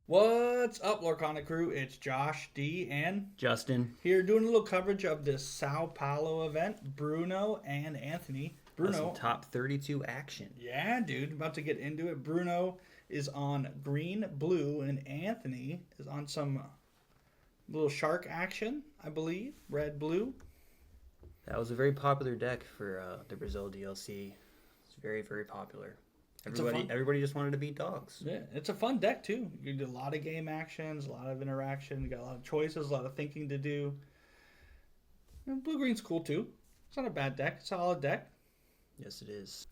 What's up, Lorcana crew? It's Josh, D, and Justin. here doing a little coverage of this Sao Paulo event. Bruno and Anthony. That's some Bruno, top 32 action. yeah, dude, about to get into it. Bruno is on green, blue, and Anthony is on some little shark action, I believe. Red, blue. That was a very popular deck for the Brazil DLC. It's very, very popular. Everybody just wanted to beat dogs. Yeah, it's a fun deck too. You do a lot of game actions, a lot of interaction. You got a lot of choices, a lot of thinking to do. And blue green's cool too. It's not a bad deck. Solid deck. Yes, it is.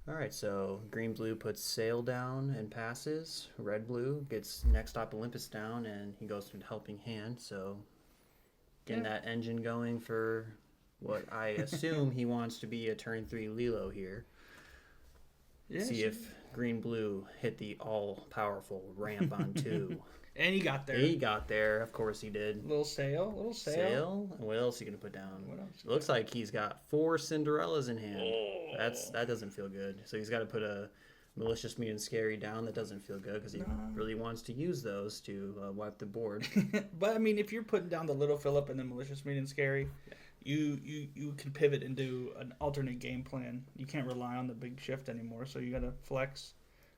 All right, so green blue puts sail down and passes. Red blue gets next stop Olympus down and he goes to helping hand. So getting that engine going for what I assume he wants to be a turn 3 Lilo here. Yes. See if green blue hit the all powerful ramp on 2. And he got there. He got there. Of course he did. Little sail. Sail. What else are you gonna put down? What else? It looks like he's got 4 Cinderellas in hand. Oh. That doesn't feel good. So he's got to put a malicious, mean, and scary down. That doesn't feel good because he really wants to use those to wipe the board. But I mean, if you're putting down the little Philip and the malicious, mean, and scary, you can pivot and do an alternate game plan. You can't rely on the big shift anymore. So you got to flex,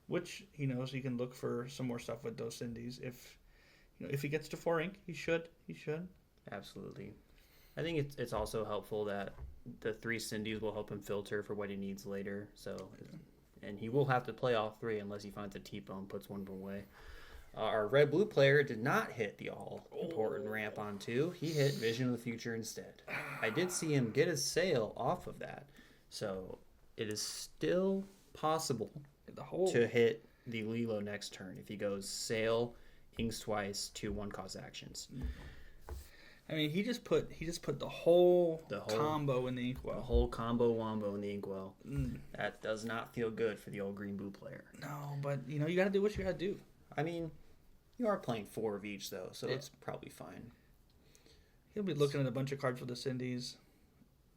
which he knows he can look for some more stuff with those Cindy's. If he gets to 4 ink, he should. Absolutely. I think it's also helpful that the 3 Cindy's will help him filter for what he needs later. So, and he will have to play all 3 unless he finds a T-bone, puts one away. Our red-blue player did not hit the all-important ramp on 2. He hit Vision of the Future instead. I did see him get his sail off of that. So it is still possible to hit the Lilo next turn if he goes sail, inks twice, 2 1-cost actions. I mean, he just put the whole combo in the inkwell. The whole combo wombo in the inkwell. That does not feel good for the old green-blue player. No, but you got to do what you got to do. I mean, you are playing 4 of each, though, so it's probably fine. He'll be looking at a bunch of cards for the Cindy's.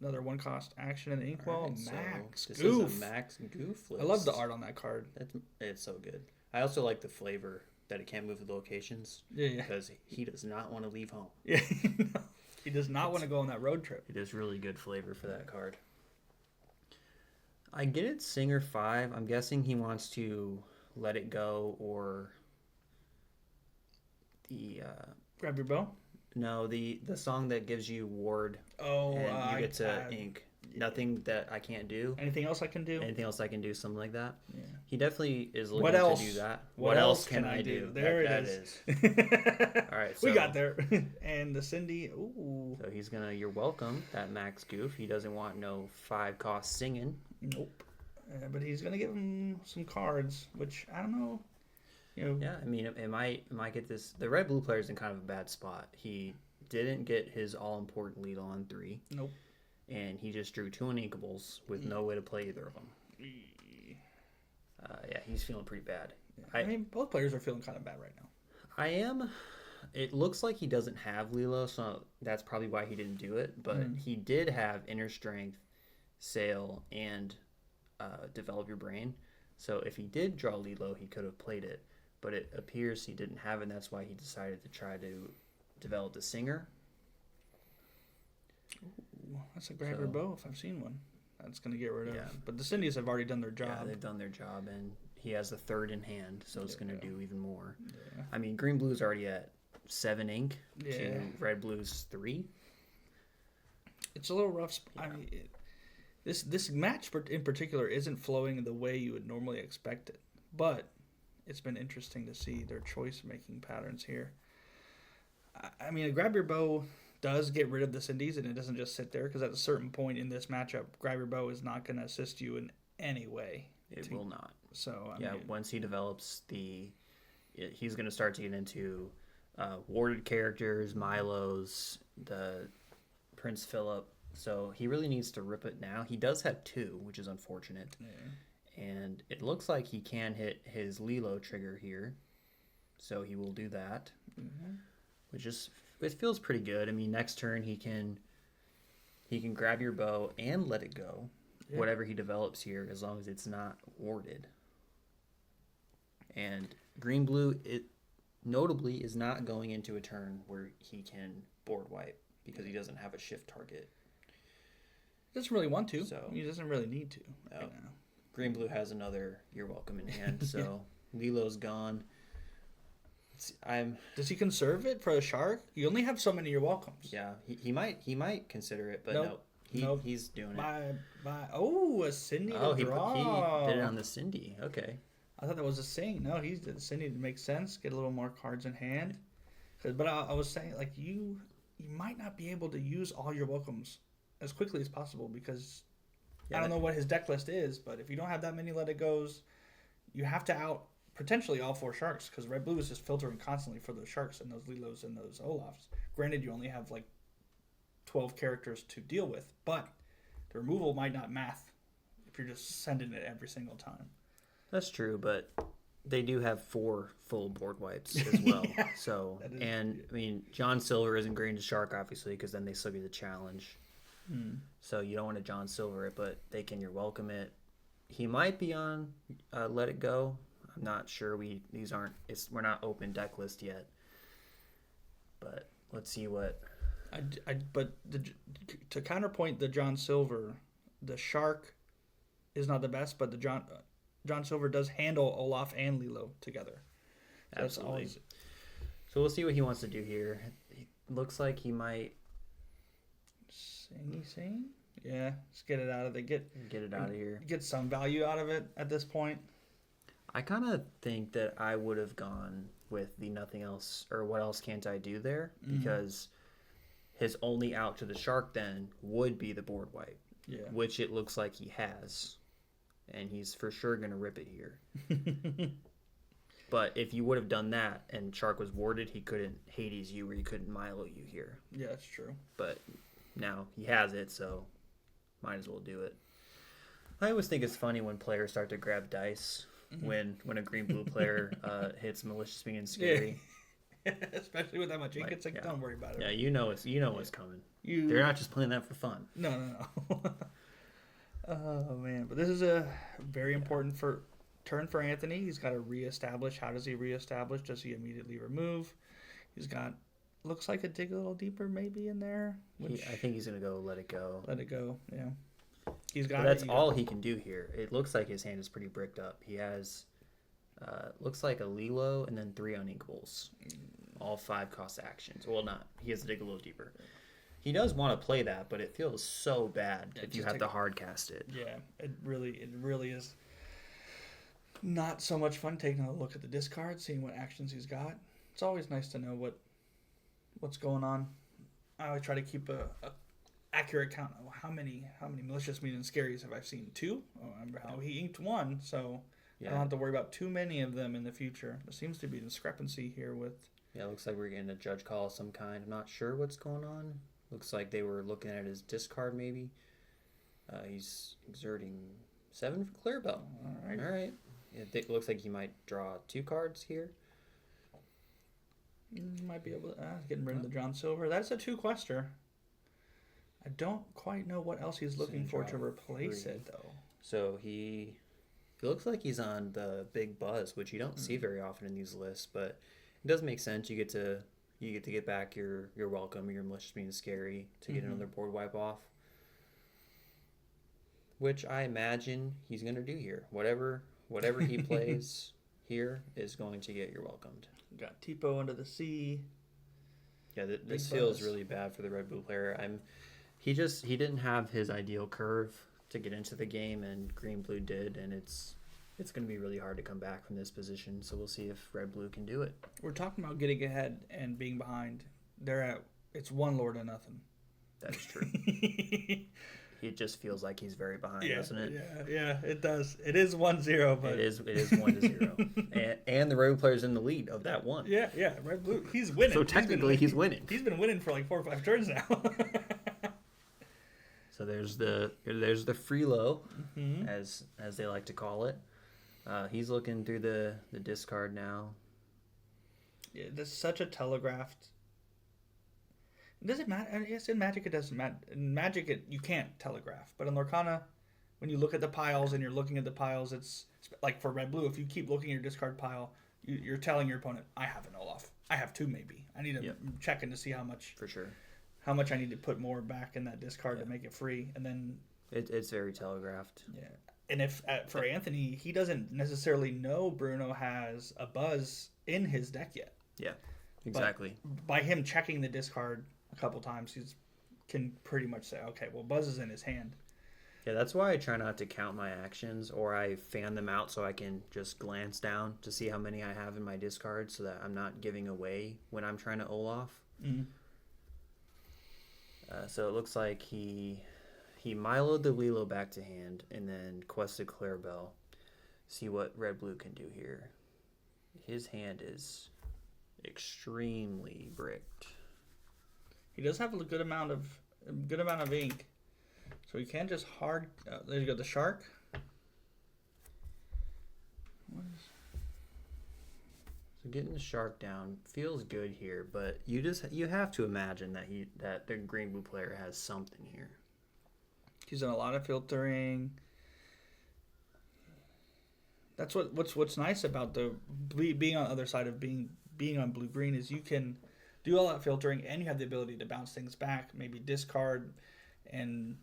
Another 1-cost action in the inkwell. Right, Max this Goof. is a Max Goof list. I love the art on that card. It's so good. I also like the flavor that it can't move with locations. Yeah. Because he does not want to leave home. Yeah, he does not want to go on that road trip. It is really good flavor for that card. I get it, Singer 5. I'm guessing he wants to let it go or the Grab your bow. no, the song that gives you ward. Oh, and you get to ink. Nothing that I can't do. Anything else I can do? Anything else I can do, something like that. Yeah. He definitely is looking What else? to do that. What else can I do? There it is. All right, so we got there. And the Cindy. Ooh. So he's gonna. You're welcome. That Max Goof. He doesn't want no 5-cost singing. Nope. But he's gonna give him some cards, which I don't know. Yeah, I mean, it might get this. The red blue player's in kind of a bad spot. He didn't get his all important lead on 3. Nope. And he just drew 2 uninkables with no way to play either of them. Yeah, he's feeling pretty bad. Yeah. I mean, both players are feeling kind of bad right now. I am. It looks like he doesn't have Lilo, so that's probably why he didn't do it. But he did have Inner Strength, Sail, and Develop Your Brain. So if he did draw Lilo, he could have played it. But it appears he didn't have it, and that's why he decided to try to develop the Singer. Ooh, that's a grabber bow if I've seen one. That's going to get rid of. Yeah. But the Cindy's have already done their job. Yeah, they've done their job, and he has the 3rd in hand, so it's going to do even more. Yeah. I mean, green blue's already at 7 ink to red blue's 3. It's a little rough. Yeah. I mean, this match in particular isn't flowing the way you would normally expect it, but it's been interesting to see their choice-making patterns here. I mean, a grab your bow does get rid of the Cindy's, and it doesn't just sit there, because at a certain point in this matchup, grab your bow is not going to assist you in any way. It will not. So I mean, once he develops he's going to start to get into warded characters, Milo's, the Prince Philip. So he really needs to rip it now. He does have 2, which is unfortunate. Yeah. And it looks like he can hit his Lilo trigger here. So he will do that. Which is, it feels pretty good. I mean, next turn he can grab your bow and let it go. Whatever he develops here, as long as it's not warded. And green blue, notably is not going into a turn where he can board wipe because he doesn't have a shift target. He doesn't really want to. So he doesn't really need to. No. Right now. Green Blue has another You're Welcome in hand, so Lilo's gone. Does he conserve it for a shark? You only have so many You're Welcomes. Yeah, he might consider it, but nope. He's doing it. Bye. Oh, a Cindy to draw. He did it on the Cindy. Okay. I thought that was a Sing. No, he did Cindy to make sense. Get a little more cards in hand. But I was saying, like, you might not be able to use all your welcomes as quickly as possible because I don't know what his deck list is, but if you don't have that many Let It Goes, you have to out potentially all 4 sharks because Red Blue is just filtering constantly for those sharks and those Lilos and those Olafs. Granted, you only have like 12 characters to deal with, but the removal might not math if you're just sending it every single time. That's true, but they do have 4 full board wipes as well. Yeah, so, and I mean, John Silver isn't going to shark obviously because then they still get the challenge. So you don't want to John Silver it, but they can You're Welcome it. He might be on Let It Go. I'm not sure. We're not open deck list yet. But let's see what. To counterpoint the John Silver, the shark is not the best, but the John Silver does handle Olaf and Lilo together. Absolutely. So we'll see what he wants to do here. It looks like he might. Sing? Yeah, just get it out of it. Get it out of here. Get some value out of it at this point. I kind of think that I would have gone with the nothing else or what else can't I do there because his only out to the shark then would be the board wipe, which it looks like he has, and he's for sure going to rip it here. But if you would have done that and shark was warded, he couldn't Hades you or he couldn't Milo you here. Yeah, that's true. But now he has it, so might as well do it. I always think it's funny when players start to grab dice when a green blue player hits malicious being and scary. Yeah. Especially with that much ink, it's like don't worry about it. Yeah, you know what's coming. They're not just playing that for fun. No. Oh man, but this is a very important turn for Anthony. He's got to reestablish. How does he reestablish? Does he immediately remove? He's got looks like a dig a little deeper maybe in there. I think he's gonna go Let It Go. Let it go. Yeah. He's got. But that's all he can do here. It looks like his hand is pretty bricked up. He has, looks like a Lilo and then 3 uninkables, all 5 cost actions. Well, not. He has to dig a little deeper. He does want to play that, but it feels so bad if you have to hard cast it. Yeah, it really is. Not so much fun taking a look at the discard, seeing what actions he's got. It's always nice to know what's going on. I always try to keep a accurate count of how many malicious mean and scaries have I seen. 2? Oh, I remember how he inked 1, so I don't have to worry about too many of them in the future. There seems to be a discrepancy here with. Yeah, it looks like we're getting a judge call of some kind. I'm not sure what's going on. Looks like they were looking at his discard maybe. He's exerting 7 for Clarabelle. All right. It looks like he might draw 2 cards here. Might be able to getting rid of the John Silver. That's a 2-quester. I don't quite know what else he's looking for to replace it though. So he looks like he's on the Big Buzz, which you don't see very often in these lists, but it does make sense. You get to get back your welcome, your malicious being scary to get another board wipe off. Which I imagine he's gonna do here. Whatever he plays here is going to get your welcomed. Got Tipo under the sea. Yeah, this feels really bad for the red blue player. He didn't have his ideal curve to get into the game, and green blue did, and it's going to be really hard to come back from this position. So we'll see if red blue can do it. We're talking about getting ahead and being behind. It's 1 lord to nothing. That is true. It just feels like he's very behind, doesn't it? Yeah, it does. It is 1-0, but it is 1-0, and the red blue player's in the lead of that 1. Yeah, red blue. He's winning. So technically, he's winning. He's been winning for like 4 or 5 turns now. So there's the Freelo, as they like to call it. He's looking through the discard now. Yeah, this is such a telegraphed. Does it matter? Yes, in Magic it doesn't matter. In Magic you can't telegraph, but in Lorcana, when you look at the piles and you're looking at the piles, it's like for red blue. If you keep looking at your discard pile, you're telling your opponent, I have an Olaf. I have two maybe. I need to check in to see how much For sure. how much I need to put more back in that discard to make it free, and then It's very telegraphed. yeah. And if for Anthony, he doesn't necessarily know Bruno has a Buzz in his deck yet. Yeah, exactly. But by him checking the discard a couple times, he's can pretty much say, okay, well, Buzz is in his hand. Yeah, that's why I try not to count my actions, or I fan them out so I can just glance down to see how many I have in my discard, so that I'm not giving away when I'm trying to Olaf. Mm-hmm. So it looks like he Milo'd the Lilo back to hand, and then quested Clarabelle. See what Red-Blue can do here. His hand is extremely bricked. He does have a good amount of ink, so he can just hard. There you go, the shark. So getting the shark down feels good here, but you have to imagine that the green blue player has something here. He's done a lot of filtering. That's what's nice about the being on the other side of being on blue green is you can do all that filtering and you have the ability to bounce things back, maybe discard, and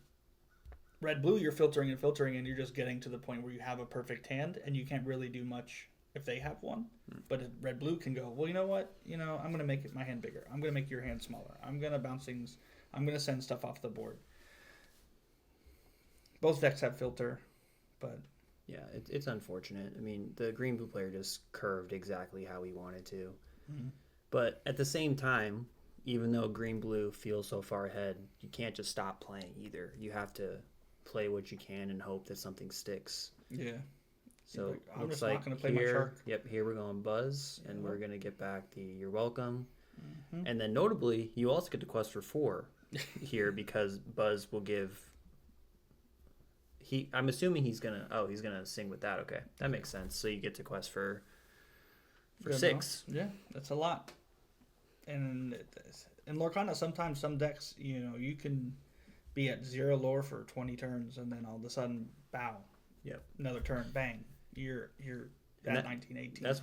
red blue you're filtering and you're just getting to the point where you have a perfect hand and you can't really do much if they have one. But red blue can go, well, you know what? I'm going to make my hand bigger. I'm going to make your hand smaller. I'm going to bounce things. I'm going to send stuff off the board. Both decks have filter, but yeah, it's unfortunate. I mean, the green blue player just curved exactly how he wanted to. Mm-hmm. But at the same time, even though green blue feels so far ahead, you can't just stop playing either. You have to play what you can and hope that something sticks. Yeah. So I'm looks just like not going to play here, my shark. Yep, here we're going Buzz, and we're going to get back the You're Welcome. Mm-hmm. And then notably, you also get the quest for 4 here because Buzz will give... I'm assuming he's gonna sing with that. Okay, that makes sense. So you get to quest for 6. Yeah, that's a lot. And in Lorcana, sometimes some decks, you can be at 0 lore for 20 turns, and then all of a sudden, bow. Yep. Another turn, bang. You're at 19, 18. That's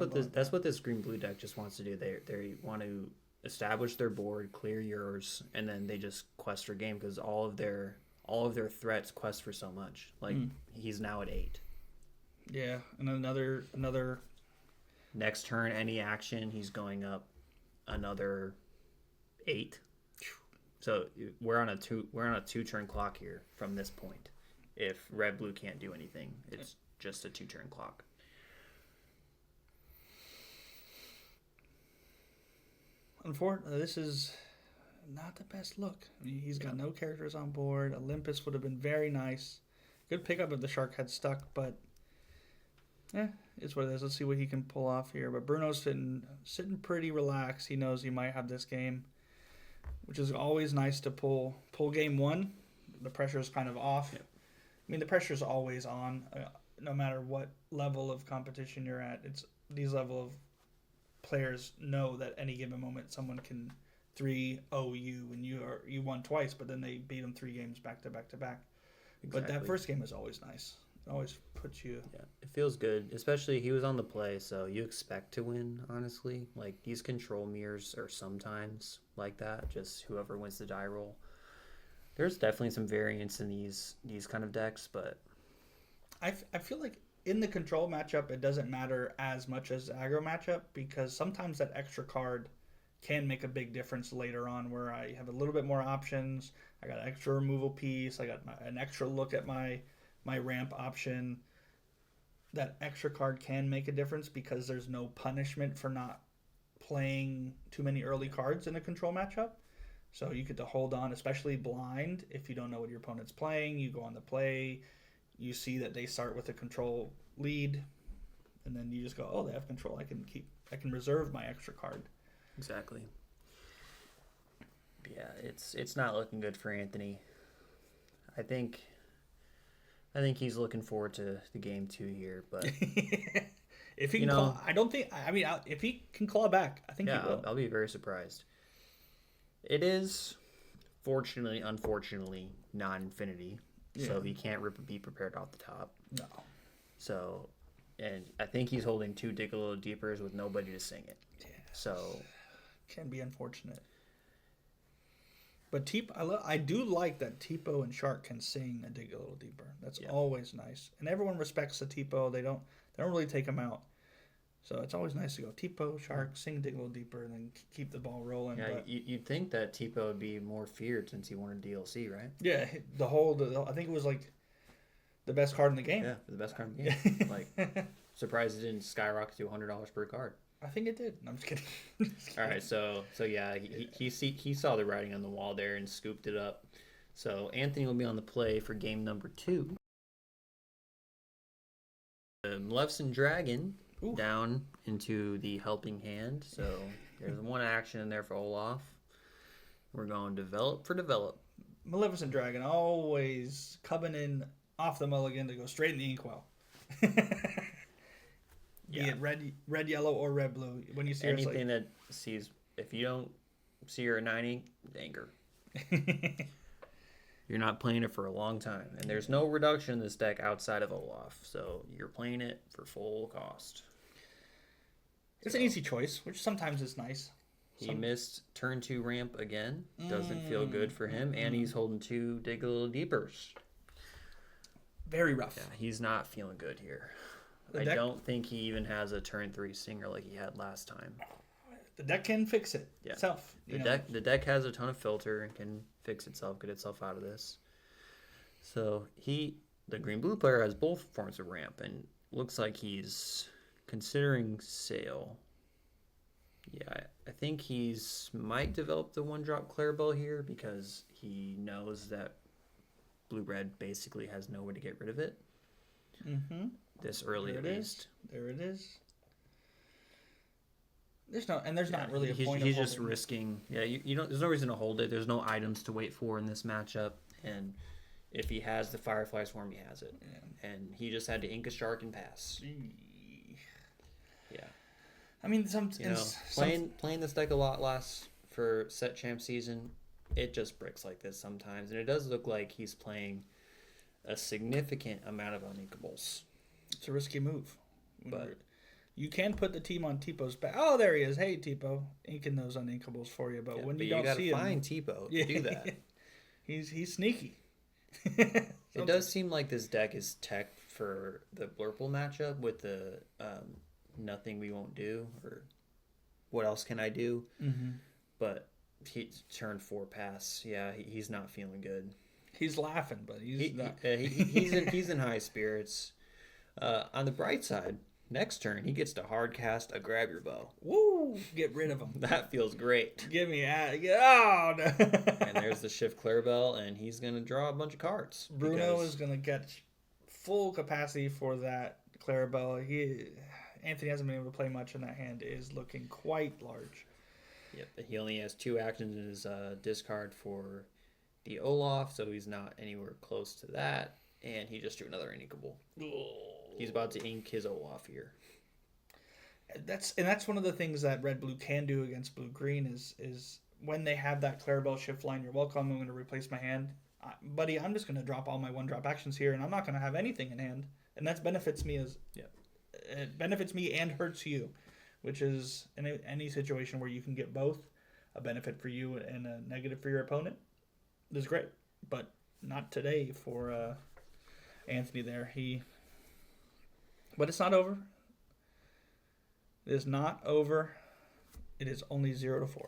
what this green blue deck just wants to do. They want to establish their board, clear yours, and then they just quest for game because all of their threats quest for so much. Like he's now at 8. Yeah, and another. Next turn, any action, he's going up another 8. So we're on a 2-turn clock here from this point. If red blue can't do anything, it's just a 2-turn clock. Unfortunately, this is not the best look. I mean, he's got no characters on board. Olympus would have been very nice. Good pickup if the shark had stuck, but it's what it is. Let's see what he can pull off here. But Bruno's sitting pretty relaxed. He knows he might have this game, which is always nice to pull game 1. The pressure is kind of off. Yep. I mean, the pressure is always on, no matter what level of competition you're at. It's these level of players know that any given moment someone can 3-0 you and you won twice, but then they beat them 3 games back to back to back. Exactly. But that first game is always nice. It always puts you. Yeah, it feels good, especially he was on the play, so you expect to win. Honestly, like these control mirrors are sometimes like that. Just whoever wins the die roll. There's definitely some variance in these kind of decks, but I feel like in the control matchup it doesn't matter as much as the aggro matchup because sometimes that extra card can make a big difference later on where I have a little bit more options. I got an extra removal piece. I got an extra look at my ramp option. That extra card can make a difference because there's no punishment for not playing too many early cards in a control matchup. So you get to hold on, especially blind. If you don't know what your opponent's playing, you go on the play. You see that they start with a control lead, and then you just go, "Oh, they have control. I can reserve my extra card." Exactly. Yeah, it's not looking good for Anthony. I think he's looking forward to the game 2 here, but if he can claw, if he can claw back, I think he will. I'll be very surprised. It is unfortunately non-infinity, so he can't be prepared off the top. No. So And I think he's holding 2 Dig a Little Deepers with nobody to sing it. Yeah. So Can be unfortunate. But I do like that Tipo and Shark can sing a Dig a Little Deeper. That's always nice, and everyone respects the Tipo. They don't really take them out. So it's always nice to go Tipo, Shark, sing Dig a Little Deeper, and then keep the ball rolling. Yeah, but, you'd think that Tipo would be more feared since he won a DLC, right? Yeah, I think it was like the best card in the game. Yeah, the best card in the game. Like, surprised it didn't skyrocket to $100 per card. I think it did. I'm just kidding. All right, so yeah, he saw the writing on the wall there and scooped it up. So Anthony will be on the play for game number 2. Maleficent Dragon down into the helping hand. So there's one action in there for Olaf. We're going develop for develop. Maleficent Dragon always coming in off the mulligan to go straight in the inkwell. Be it red, yellow, or red, blue. When you see anything that sees, if you don't see her at 90, anger. You're not playing it for a long time, and there's no reduction in this deck outside of Olaf, so you're playing it for full cost. It's an easy choice, which sometimes is nice. He missed turn 2 ramp again. Doesn't feel good for him, and he's holding 2 Dig a Little Deepers. Very rough. Yeah, he's not feeling good here. I don't think he even has a turn 3 singer like he had last time. The deck can fix it itself. The deck has a ton of filter and can fix itself, get itself out of this. So the green-blue player has both forms of ramp, and looks like he's considering Sail. Yeah, I think he's might develop the 1-drop Clarabelle here because he knows that blue-red basically has no way to get rid of it. Mm-hmm. This early at least. There it is. There's not really a point. He's just risking. Yeah, you don't. There's no reason to hold it. There's no items to wait for in this matchup, and if he has the Firefly Swarm, he has it. Yeah. And he just had to ink a Shark and pass. Yeah. I mean, playing this deck a lot less for set champ season, it just bricks like this sometimes, and it does look like he's playing a significant amount of uninkables. It's a risky move, but you can put the team on Tipo's back. Oh, there he is. Hey, Tipo, inking those uninkables for you. But when you don't see him, find Tipo to do that. He's sneaky. It does seem like this deck is tech for the Blurple matchup with the nothing we won't do or what else can I do. Mm-hmm. But he turned 4 pass. Yeah, he's not feeling good. He's laughing, but he's in high spirits. On the bright side, next turn he gets to hard cast a Grab Your Bow. Woo! Get rid of him. That feels great. Give me oh no! And there's the Shift Clarabelle, and he's gonna draw a bunch of cards. Bruno is gonna get full capacity for that Clarabelle. Anthony hasn't been able to play much, and that hand is looking quite large. Yep, he only has 2 actions in his discard for the Olaf, so he's not anywhere close to that. And he just drew another inkable. He's about to ink his Olaf here. That's one of the things that red blue can do against blue green is when they have that Clarabelle shift line. You're welcome. I'm going to replace my hand, buddy. I'm just going to drop all my 1-drop actions here, and I'm not going to have anything in hand. And that benefits me it benefits me and hurts you, which is in any situation where you can get both a benefit for you and a negative for your opponent. This is great, but not today for Anthony there. But it's not over. It is not over. It is only 0-4.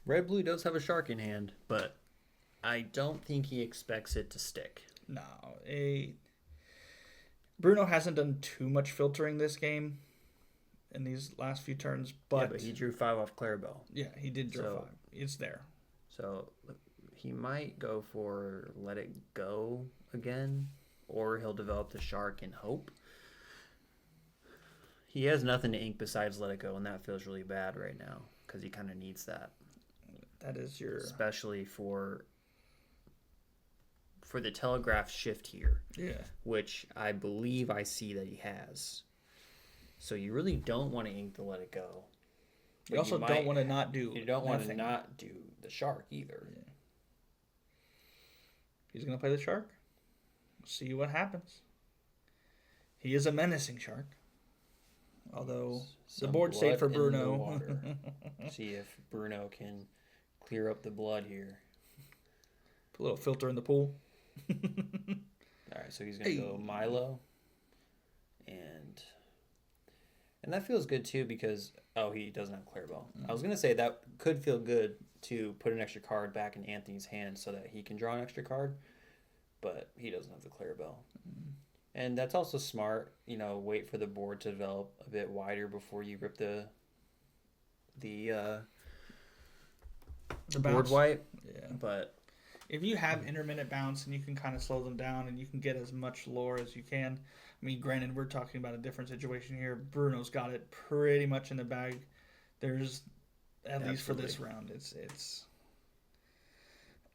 Red blue does have a Shark in hand, but I don't think he expects it to stick. No, Bruno hasn't done too much filtering this game in these last few turns, but he drew 5 off Clarabelle. Yeah, he did draw 5. It's there. So he might go for Let It Go again, or he'll develop the Shark and hope. He has nothing to ink besides Let It Go, and that feels really bad right now because he kind of needs that. That is especially for the telegraph shift here. Yeah. Which I believe I see that he has. So you really don't want to ink the Let It Go. You also don't want to not do. You don't want to not do the Shark either. Yeah. He's gonna play the Shark. See what happens. He is a menacing shark. Although the Some board state blood for in the Bruno. water. See if Bruno can clear up the blood here. Put a little filter in the pool. All right, so he's gonna go Milo, and that feels good too because he doesn't have Clarabelle. I was gonna say that could feel good to put an extra card back in Anthony's hand so that he can draw an extra card, but he doesn't have the Clarabelle. And that's also smart, wait for the board to develop a bit wider before you rip the board bounce. wipe. Yeah. But if you have intermittent bounce and you can kind of slow them down and you can get as much lore as you can. I mean, granted, we're talking about a different situation here. Bruno's got it pretty much in the bag. There's, at least for this round, it's.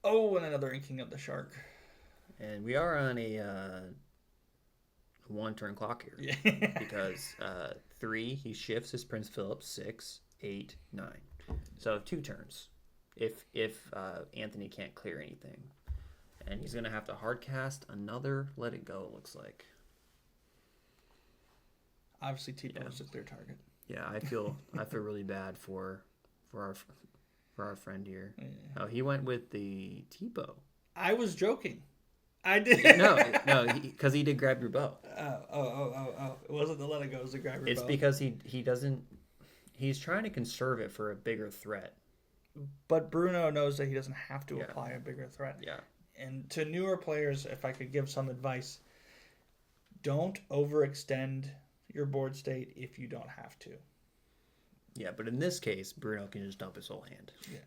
Oh, and another inking of the shark. And we are on a one-turn clock here. Yeah. Because 3, he shifts his Prince Philip, 6, 8, 9. So 2 turns. If Anthony can't clear anything. And he's going to have to hard cast another Let It Go, it looks like. Obviously, Tipo is a clear target. Yeah, I feel really bad for our friend here. Yeah. Oh, he went with the Tipo. I was joking. I did. No, because he did grab your bow. Oh. It wasn't the Let It Go, it was the grab your It's bow. because he doesn't... He's trying to conserve it for a bigger threat. But Bruno knows that he doesn't have to apply a bigger threat. Yeah. And to newer players, if I could give some advice, don't overextend your board state if you don't have to. Yeah, but in this case, Bruno can just dump his whole hand. Yeah.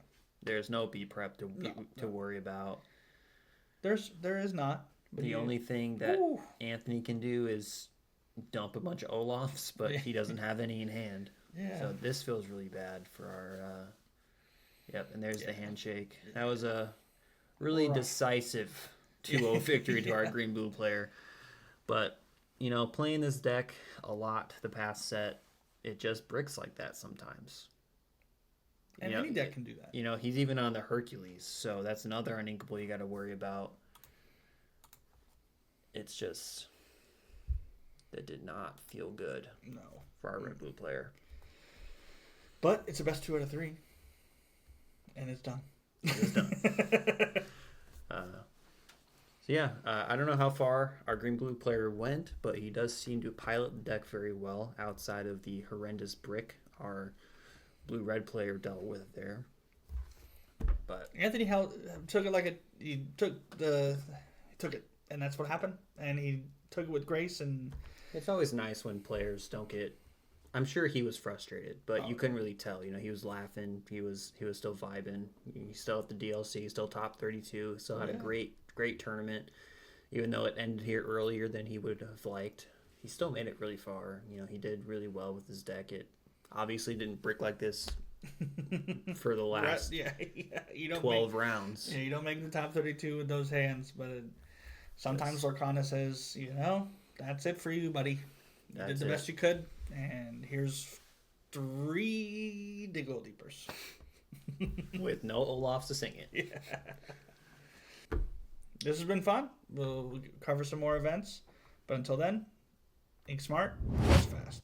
There's no B prep to worry about. There is not. But The only thing that Anthony can do is dump a bunch of Olafs, but he doesn't have any in hand. Yeah. So this feels really bad for our... Yep, and there's the handshake. That was a really decisive 2-0 victory to our green-blue player. But, playing this deck a lot the past set, it just bricks like that sometimes. And any deck can do that. He's even on the Hercules, so that's another uninkable you got to worry about. It's just... That did not feel good for our red-blue player. But it's a best 2 out of 3. And it's done. It's done. I don't know how far our green-blue player went, but he does seem to pilot the deck very well outside of the horrendous brick our blue-red player dealt with there. But Anthony took it he took it, and that's what happened. And he took it with grace, and it's always nice when players don't get... I'm sure he was frustrated, but you couldn't really tell. He was laughing. He was still vibing. He still at the DLC, still top 32. Still had a great tournament, even though it ended here earlier than he would have liked. He still made it really far. He did really well with his deck. It obviously didn't brick like this for the last 12 rounds. Yeah, you don't make the top 32 with those hands, but sometimes Lorcana says, that's it for you, buddy. You did the best you could. And here's 3 Diggle Deepers. With no Olafs to sing it. Yeah. This has been fun. We'll cover some more events. But until then, ink smart, press fast.